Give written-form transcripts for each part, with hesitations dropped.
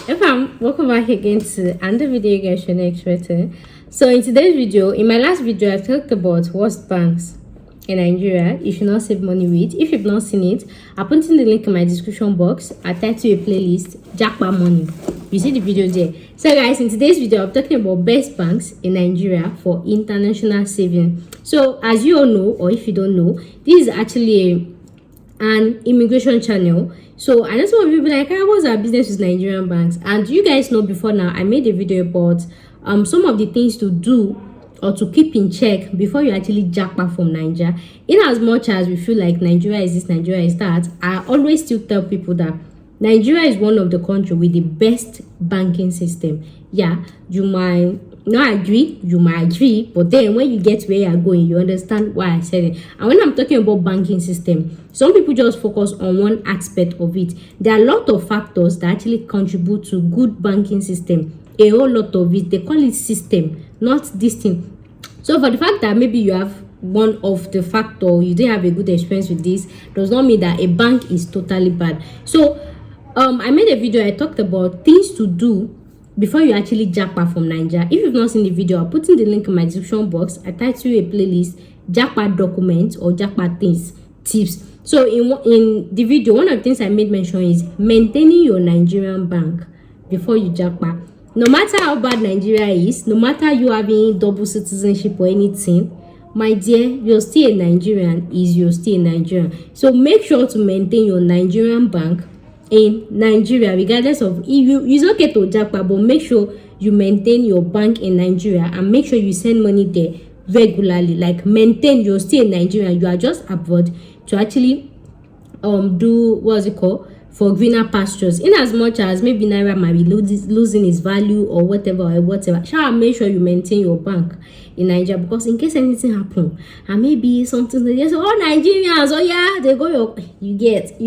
Welcome back again to another video you guys should expect. So in today's video, in my last video, I talked about worst banks in Nigeria you should not save money with. If you've not seen it, I'll put in the link in my description box. I title a playlist Jackpot Money. You see the video there. So guys, in today's video, I'm talking about best banks in Nigeria for international saving. So as you all know, or if you don't know, this is actually an immigration channel. So I know some of you be like, what's our business with Nigerian banks? And you guys know before now I made a video about some of the things to do or to keep in check before you actually jackpot from Nigeria. In as much as we feel like Nigeria is this, Nigeria is that, I always still tell people that Nigeria is one of the countries with the best banking system. Yeah, you might not agree, but then when you get where you're going, you understand why I said it. And when I'm talking about banking system, some people just focus on one aspect of it. There are a lot of factors that actually contribute to good banking system. A whole lot of it. They call it system, not this thing. So for the fact that maybe you have one of the factor, you didn't have a good experience with this, does not mean that a bank is totally bad. So I made a video, I talked about things to do before you actually jackpot from Nigeria. If you've not seen the video, I'll put in the link in my description box. I title a playlist Jackpot Documents or Jackpot Things Tips. So in the video, one of the things I made mention is maintaining your Nigerian bank before you jackpot. No matter how bad Nigeria is, no matter you having double citizenship or anything, my dear, you're still a Nigerian, you're still a Nigerian. So make sure to maintain your Nigerian bank in Nigeria, regardless of if it's okay to jackpot, but make sure you maintain your bank in Nigeria and make sure you send money there regularly. Like maintain, you're still in Nigeria, you are just abroad to actually do what's it called, for greener pastures. In as much as maybe Naira might be losing its value or whatever, shall make sure you maintain your bank in Nigeria, because in case anything happen and maybe something they say, oh Nigerians, oh yeah, they go you get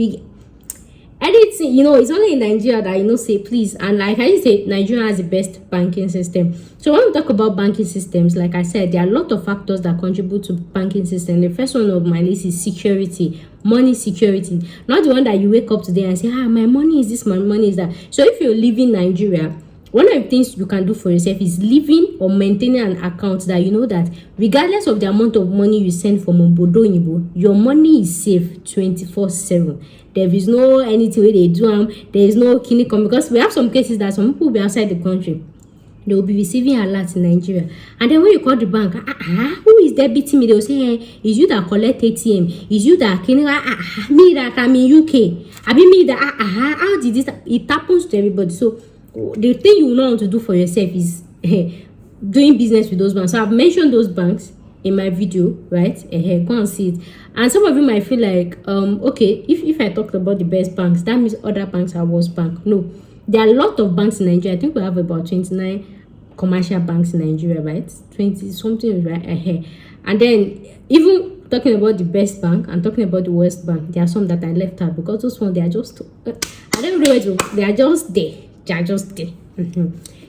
anything, it's only in Nigeria that say please. And like I say, Nigeria has the best banking system. So when we talk about banking systems, like I said, there are a lot of factors that contribute to banking system. The first one of my list is security, money security. Not the one that you wake up today and say, my money is this, my money is that. So if you're living in Nigeria, one of the things you can do for yourself is living or maintaining an account that you know that regardless of the amount of money you send from Obodo, your money is safe 24/7. There is no anything where they do there is no kinicom, because we have some cases that some people will be outside the country, they will be receiving alerts in Nigeria, and then when you call the bank, who is debiting me? They will say, hey, is you that collect ATM? Is you that me that I'm in UK? I mean me that how did this? It happens to everybody. So the thing you know how to do for yourself is doing business with those banks. So I've mentioned those banks in my video, right? Go and see it. And some of you might feel like okay, if I talked about the best banks, that means other banks are worst bank. No, there are a lot of banks in Nigeria. I think we have about 29 commercial banks in Nigeria, right? 20 something, right? And then even talking about the best bank and talking about the worst bank, there are some that I left out because those ones, they are just I don't know where to, they are just there.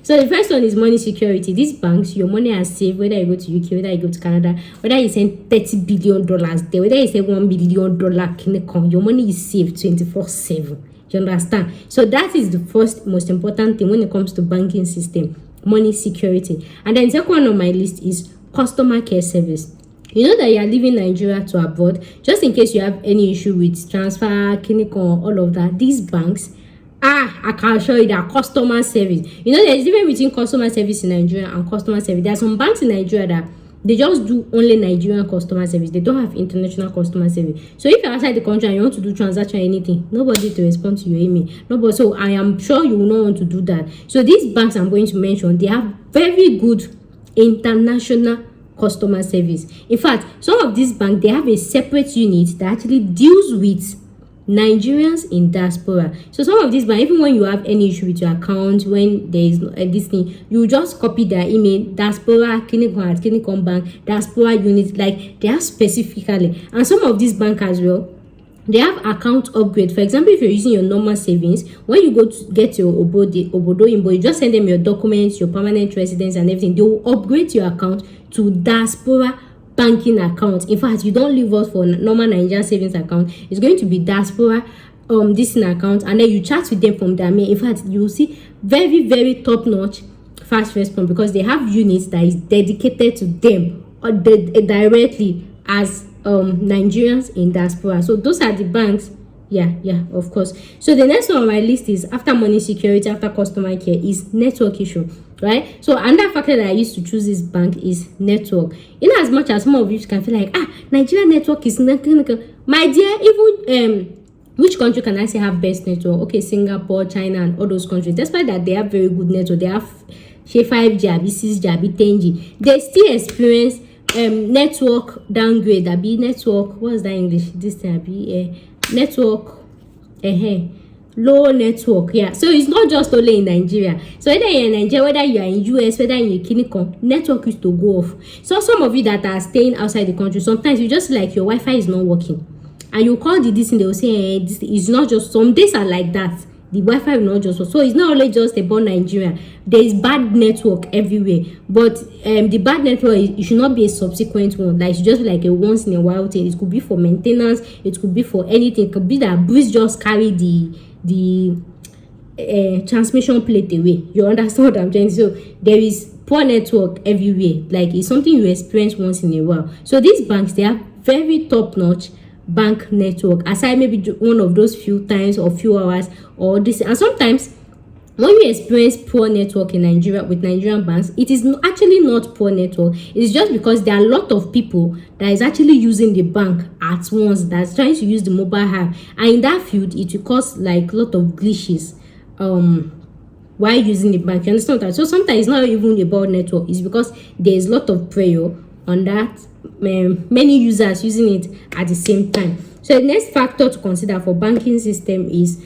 So the first one is money security. These banks, your money are safe, whether you go to UK, whether you go to Canada, whether you send $30 billion there, whether you send $1 billion, your money is safe 24/7. You understand? So that is the first most important thing when it comes to banking system, money security. And then the second one on my list is customer care service. You know that you are leaving Nigeria to abroad, just in case you have any issue with transfer, clinical, all of that. These banks, I can assure you that customer service. There's a difference between customer service in Nigeria and customer service. There are some banks in Nigeria that they just do only Nigerian customer service. They don't have international customer service. So if you're outside the country and you want to do transaction or anything, nobody to respond to your email. Nobody. So I am sure you will not want to do that. So these banks I'm going to mention, they have very good international customer service. In fact, some of these banks, they have a separate unit that actually deals with Nigerians in diaspora. So some of these banks, even when you have any issue with your account, when there is this thing, you just copy their email, diaspora clinical bank, diaspora unit, like they have specifically. And some of these banks as well, they have account upgrade. For example, if you're using your normal savings, when you go to get your obodo, you just send them your documents, your permanent residence and everything. They will upgrade your account to diaspora banking account. In fact, you don't leave us for normal Nigerian savings account. It's going to be diaspora this in account, and then you chat with them from their mail. In fact, you will see very, very top notch fast response, because they have units that is dedicated to them or directly as Nigerians in diaspora. So those are the banks. Yeah, of course. So the next one on my list is, after money security, after customer care, is network issue, right? So another factor that I used to choose this bank is network. In as much as some of you can feel like, Nigeria network is not, my dear, even which country can I say have best network? Okay, Singapore, China, and all those countries. Despite that they have very good network, they have 5G, 6G, 10G, they still experience network downgrade. That be network, what's that English? This thing be network, low network. Yeah, so it's not just only in Nigeria. So whether you're in Nigeria, whether you're in US, whether you're in Kinikon, network used to go off. So some of you that are staying outside the country, sometimes you just like your Wi-Fi is not working, and you call this and they will say, this is not just, some days are like that, the Wi-Fi will not just work. So it's not only just about Nigeria, there is bad network everywhere. But the bad network, it should not be a subsequent one, like it should just be like a once in a while thing. It could be for maintenance, it could be for anything. It could be that breeze just carry the transmission plate away. You understand what I'm saying? So there is poor network everywhere, like it's something you experience once in a while. So these banks, they have very top notch bank network, aside maybe one of those few times or few hours or this. And sometimes when you experience poor network in Nigeria with Nigerian banks, it is actually not poor network. It's just because there are a lot of people that is actually using the bank at once, that's trying to use the mobile app, and in that field it will cause like a lot of glitches while using the bank. You understand that? So sometimes it's not even about network, it's because there is a lot of prayer on that, many users using it at the same time. So the next factor to consider for banking system is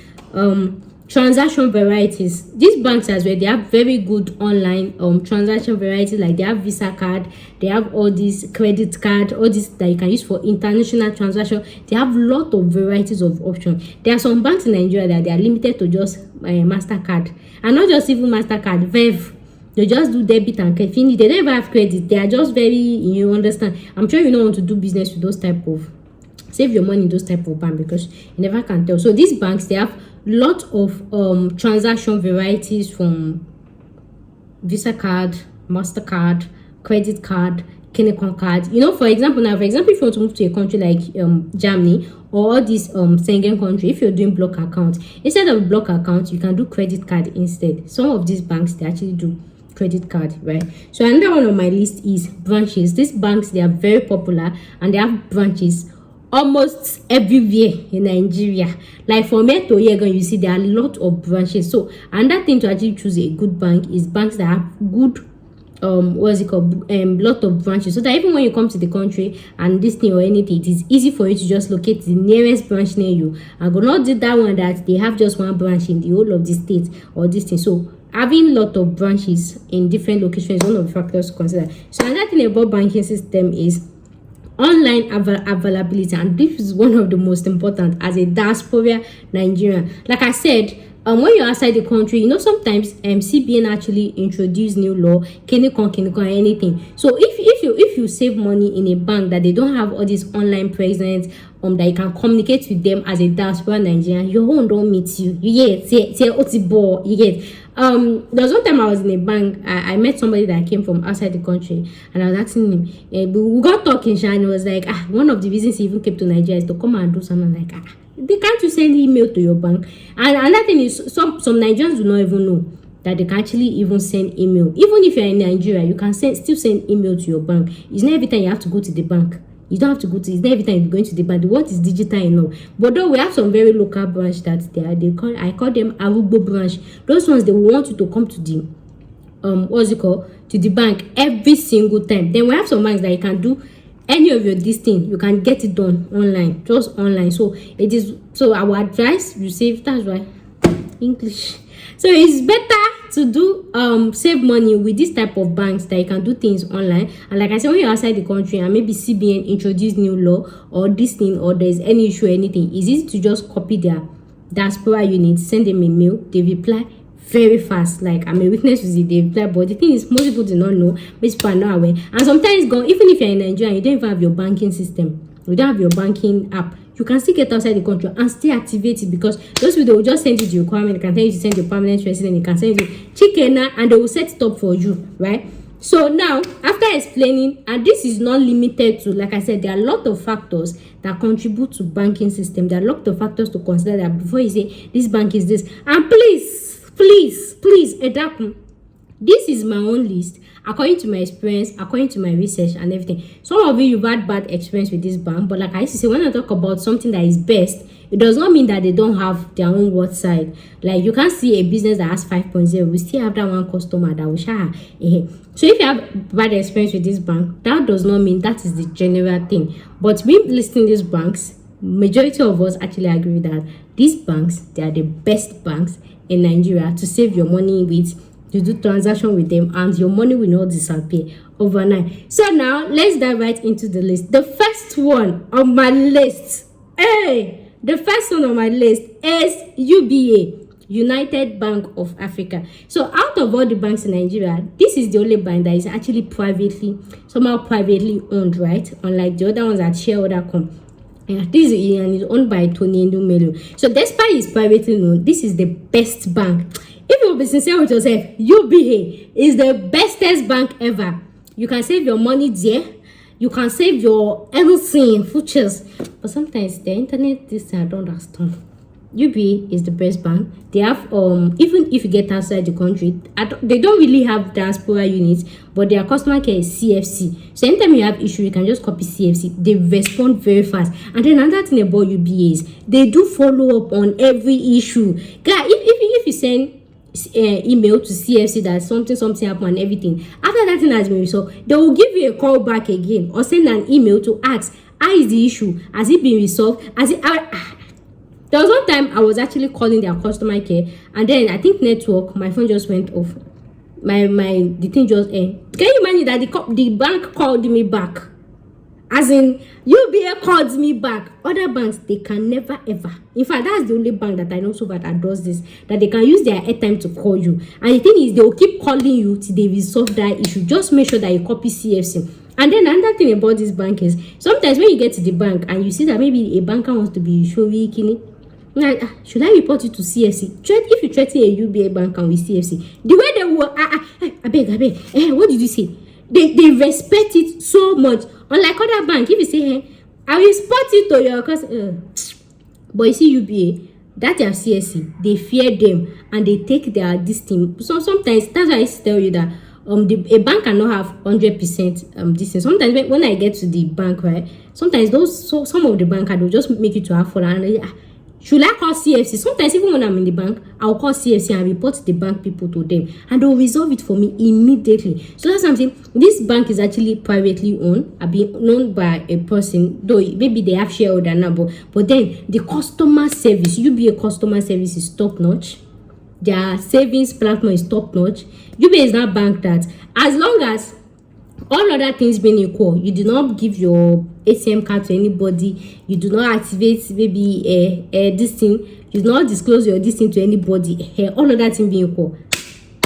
transaction varieties. These banks as well, they have very good online transaction varieties, like they have Visa card, they have all these credit card, all this that you can use for international transaction. They have a lot of varieties of options. There are some banks in Nigeria that they are limited to just MasterCard, and not just even MasterCard, Verve. They just do debit and credit. They don't even have credit. They are just very, you understand. I'm sure you don't want to do business with those type of, save your money in those type of bank, because you never can tell. So these banks, they have lot of transaction varieties, from Visa card, MasterCard, credit card, Kinikon card. You know, for example, if you want to move to a country like Germany or this Schengen country, if you're doing block account, instead of block account, you can do credit card instead. Some of these banks, they actually do credit card, right? So another one on my list is branches. These banks, they are very popular, and they have branches almost everywhere in Nigeria. Like from here to Yegon, you see there are a lot of branches. So another thing to actually choose a good bank is banks that have good lot of branches, so that even when you come to the country and this thing or anything, it is easy for you to just locate the nearest branch near you, and go not do that one that they have just one branch in the whole of the state or this thing. So having a lot of branches in different locations is one of the factors to consider. So another thing about banking system is online availability, and this is one of the most important as a diaspora Nigerian. Like I said, when you're outside the country, you know, sometimes CBN actually introduce new law, Kinikon anything. So if you save money in a bank that they don't have all this online presence, that you can communicate with them as a diaspora Nigerian, your own don't meet you. You get say otibo, you get. There was one time I was in a bank. I met somebody that came from outside the country, and I was asking him, we got talking, and he was like, one of the reasons he even came to Nigeria is to come and do something. Like, they can't you send email to your bank? And another thing is, some Nigerians do not even know that they can actually even send email. Even if you're in Nigeria, you can still send email to your bank. It's not every time you have to go to the bank. You don't have to go to, it's not every time you're going to the bank. The world is digital enough. But though we have some very local branch that I call them Arubo branch. Those ones, they want you to come to the to the bank every single time. Then we have some banks that you can do any of your this thing, you can get it done online, just online. So it is, so our advice, you save, that's why English. So it's better to do save money with this type of banks that you can do things online. And like I said, when you're outside the country and maybe CBN introduce new law or this thing, or there's any issue or anything, it's easy to just copy their diaspora unit, send them a mail, they reply very fast. Like, I'm a witness to it, they reply. But the thing is, most people do not know, most people are not aware. And sometimes even if you're in Nigeria, you don't even have your banking system, you don't have your banking app, you can still get outside the country and still activate it, because those people, they will just send you the requirement. They can tell you to send your permanent resident, they can send you chicken, and they will set it up for you, right? So now, after explaining, and this is not limited to, like I said, there are a lot of factors that contribute to banking system. There are a lot of factors to consider that before you say this bank is this. And please, Edakun, this is my own list according to my experience, according to my research and everything. Some of you've had bad experience with this bank, but like I used to say, when I talk about something that is best, it does not mean that they don't have their own worth side. Like, you can't see a business that has 5.0, we still have that one customer that will share. So if you have bad experience with this bank, that does not mean that is the general thing. But me listing these banks, majority of us actually agree that these banks, they are the best banks in Nigeria to save your money with, to do transaction with them, and your money will not disappear overnight. So now let's dive right into the list. The first one on my list, the first one on my list is UBA, United Bank of Africa. So out of all the banks in Nigeria, this is the only bank that is actually somehow privately owned, right? Unlike the other ones that shareholder company. Yeah, this is owned by Tony Melo. So despite it's privately owned, this is the best bank. If you will be sincere with yourself, UBA is the bestest bank ever. You can save your money there. You can save your everything, futures. But sometimes the internet, this I don't understand. UBA is the best bank. They have even if you get outside the country, they don't really have diaspora units, but their customer care is CFC. So anytime you have issue, you can just copy CFC. They respond very fast. And then another thing about UBA is they do follow up on every issue. Guys, if you send email to CFC that something happened and everything, after that thing has been resolved, they will give you a call back again or send an email to ask, how is the issue? Has it been resolved? There was one time I was actually calling their customer care, and then I think network, my phone just went off. The thing just end. Can you imagine that the bank called me back? As in, UBA calls me back. Other banks, they can never ever. In fact, that's the only bank that I know so far that does this, that they can use their airtime to call you. And the thing is, they will keep calling you till they resolve that issue. Just make sure that you copy CFC. And then another thing about this bank is, sometimes when you get to the bank and you see that maybe a banker wants to be showy, kini, like, should I report you to CFC? If you threaten a UBA banker with CFC, the way they will, I beg, what did you say? They respect it so much. Unlike other bank, if you say, hey, I will report it to your customer. But you see UBA, that are CSC, they fear them and they take their this thing. So sometimes that's why I tell you that a bank cannot have 100% this thing. Sometimes when I get to the bank, right, sometimes some of the bankers will just make you to have fun and should I call CFC? Sometimes even when I'm in the bank, I'll call CFC and report the bank people to them, and they'll resolve it for me immediately. So that's something. This bank is actually privately owned, owned by a person, though maybe they have shareholder now, but then the customer service, UBA customer service is top notch. Their savings platform is top notch. UBA is not bank that, as long as all other things being equal, you do not give your ATM card to anybody, you do not activate maybe this thing, you do not disclose your this thing to anybody, all other things being equal,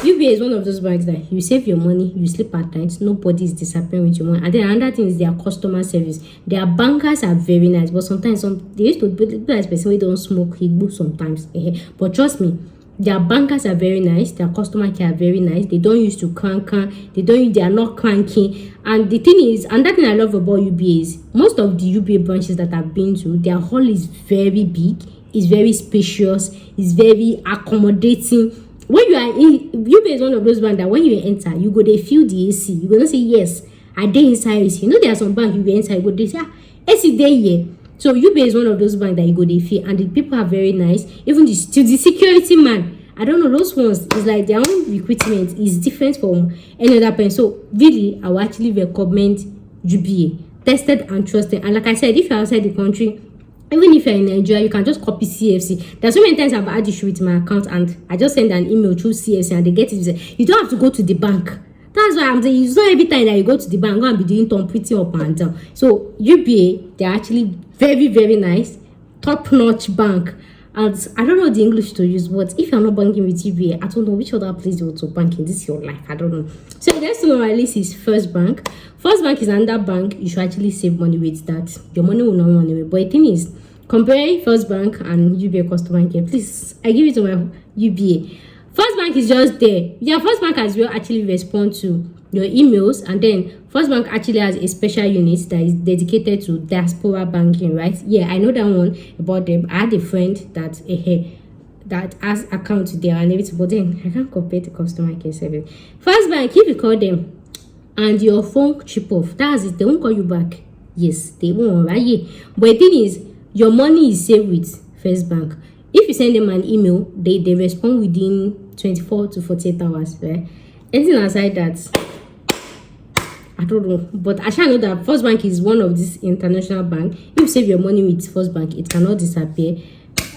UBA is one of those banks that you save your money, you sleep at night, nobody is disappearing with your money. And then another thing is their customer service. Their bankers are very nice, but sometimes they used to be as person who don't smoke, he go sometimes, but trust me, their bankers are very nice, their customer care are very nice. They don't use to crank, they are not cranky. And the thing is, and that thing I love about UBA is, most of the UBA branches that I've been to, their hall is very big, it's very spacious, it's very accommodating. When you are in, UBA is one of those banks that when you enter, you go they feel the AC. You go to say, yes, I dey inside AC. You know there are some banks you go enter, you go they say, AC dey here. So UBA is one of those banks that you go they feel, and the people are very nice. Even the security man, I don't know, those ones, it's like their own recruitment is different from any other person. So really, I will actually recommend UBA, tested and trusted. And like I said, if you're outside the country, even if you're in Nigeria, you can just copy CFC. There's so many times I've had issue with my account and I just send an email through CFC and they get it. You don't have to go to the bank. That's why I'm saying, it's not every time that you go to the bank, go and be doing tom pretty up and down. So UBA, they're actually very, very nice, top-notch bank. And I don't know the English to use, but if you're not banking with UBA, I don't know which other place you want to bank in. This is your life. I don't know. So the next one on my list is First Bank. First Bank is another bank you should actually save money with, that your money will not run away. But the thing is, Compare First Bank and UBA customer care. Please, I give it to my UBA. First Bank is just there. Yeah, First Bank as well actually respond to your emails, and then First Bank actually has a special unit that is dedicated to diaspora banking, right? Yeah, I know that one about them. I had a friend that that has account there and everything, but then I can't compare the customer care service. First Bank, if you call them and your phone chip off, that's it. They won't call you back. Yes, they won't, right? Yeah. But the thing is, your money is saved with First Bank. If you send them an email, they respond within 24 to 48 hours, right? Anything aside that, I don't know. But I shall know that First Bank is one of these international banks. If you save your money with First Bank, it cannot disappear.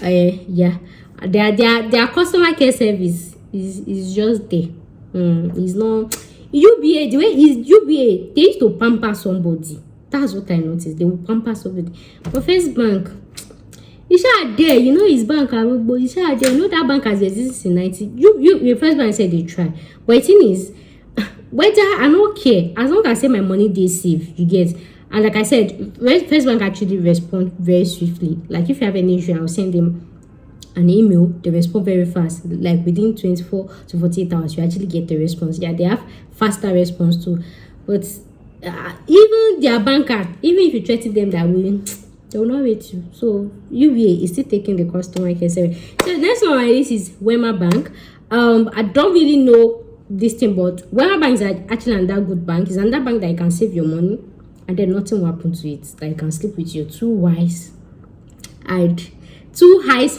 Yeah. Their customer care service is just there. It's not UBA. The way is UBA, they used to pamper somebody. That's what I noticed. They will pamper somebody. But First Bank, it's not there. You know, it's bank, but it's not there. You know that bank has existed in 90. Your First Bank said they try. But the thing is, whether I don't care, as long as I say my money they save, you get. And like I said, First Bank actually respond very swiftly. Like if you have any issue, I'll send them an email. They respond very fast. Like within 24 to 48 hours, you actually get the response. Yeah, they have faster response too. But even their banker, even if you threaten them that way, they will not wait you. So UBA is still taking the customer care service. So the next one on my list is Wema Bank. I don't really know this thing, but Wema Bank is actually another good bank. It's another bank that you can save your money and then nothing will happen to it. That you can sleep with your two eyes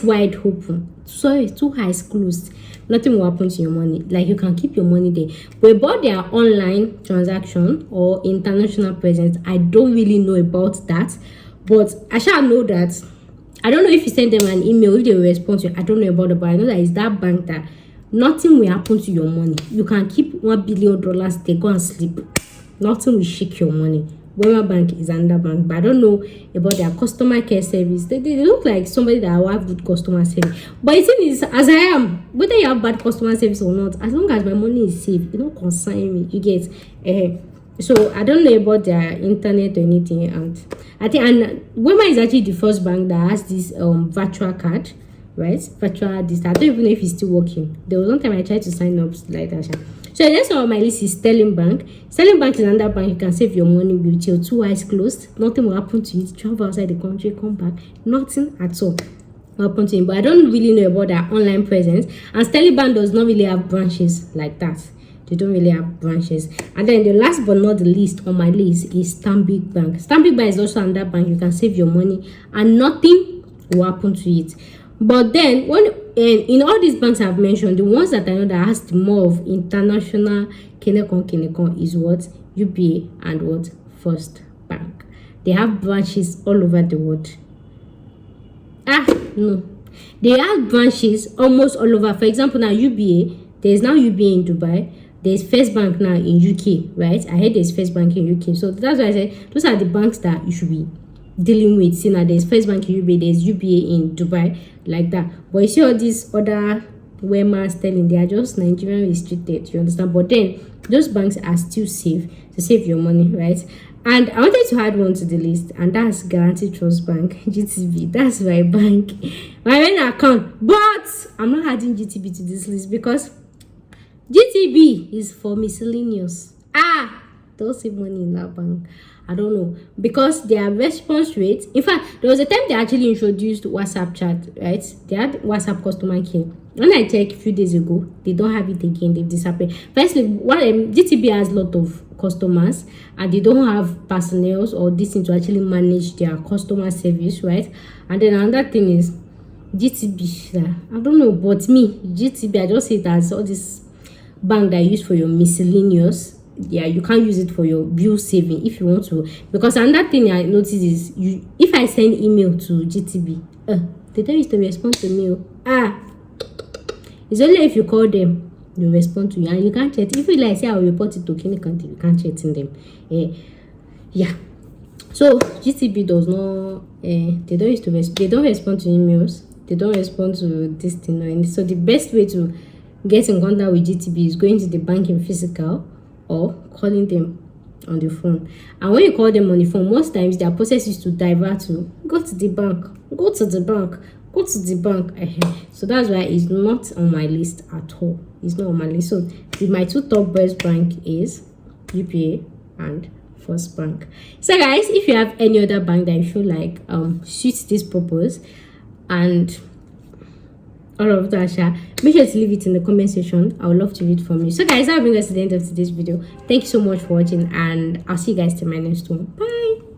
wide open. Sorry, two eyes closed. Nothing will happen to your money. Like you can keep your money there. But about their online transaction or international presence, I don't really know about that. But I shall know that. I don't know if you send them an email, if they will respond to you. I don't know about it, but I know that it's that bank that nothing will happen to your money. You can keep $1 billion, they go and sleep. Nothing will shake your money. Wema Bank is another bank, but I don't know about their customer care service. They look like somebody that will have good customer service. But the thing is, as I am, whether you have bad customer service or not, as long as my money is safe, it don't concern me. You get. So I don't know about their internet or anything, and I think Wema is actually the first bank that has this virtual card, right? Virtual this. I don't even know if it's still working. There was one time I tried to sign up like that. So the next one on my list is Sterling Bank. Sterling Bank is another bank you can save your money with your two eyes closed. Nothing will happen to it. Travel outside the country, come back. Nothing at all will happen to it. But I don't really know about their online presence. And Sterling Bank does not really have branches like that. They don't really have branches. And then the last but not the least on my list is Stanbic Bank. Stanbic Bank is also another bank you can save your money and nothing will happen to it. But then in all these banks I've mentioned, the ones that I know that has the more of international kinekon is what? UBA and what? First Bank. They have branches all over the world. No. They have branches almost all over. For example, now UBA, there's now UBA in Dubai. There's First Bank now in UK, right? I heard there's First Bank in UK. So that's why I said those are the banks that you should be dealing with. See, now there's First Bank in UBA, there's UBA in Dubai, like that. But you see all these other Wema, Sterling, they are just Nigerian restricted, you understand? But then those banks are still safe to save your money, right? And I wanted to add one to the list, and that's Guarantee Trust Bank, GTB. That's my bank, my main account. But I'm not adding GTB to this list because GTB is for miscellaneous. Don't save money in that bank. I don't know, because their response rate, in fact, there was a time they actually introduced WhatsApp chat, right? They had WhatsApp customer care. When I checked a few days ago, they don't have it again. They've disappeared. Firstly, GTB has a lot of customers and they don't have personnel or this thing to actually manage their customer service, right? And then another thing is GTB. I don't know, but me, GTB, I just see it as all this bank that you use for your miscellaneous. Yeah, you can't use it for your bill saving if you want to, because another thing I noticed is if I send email to GTB, they don't used to respond to me. It's only if you call them they respond to you, and you can't chat. If you like say I will report it to Kini County, you can't chat in them. Yeah. So GTB does not. They don't used to they don't respond to emails. They don't respond to this thing. And so the best way to get in contact with GTB is going to the bank in physical or calling them. on the phone. And when you call them on the phone, most times their process is to divert to go to the bank, go to the bank, go to the bank. So that's why it's not on my list at all. It's not on my list. So my two top best bank is UPA and First Bank. So guys, if you have any other bank that you feel like suits this purpose and all of that, make sure to leave it in the comment section. I would love to read from you. So guys, that will bring us to the end of today's video. Thank you so much for watching, and I'll see you guys in my next one. Bye.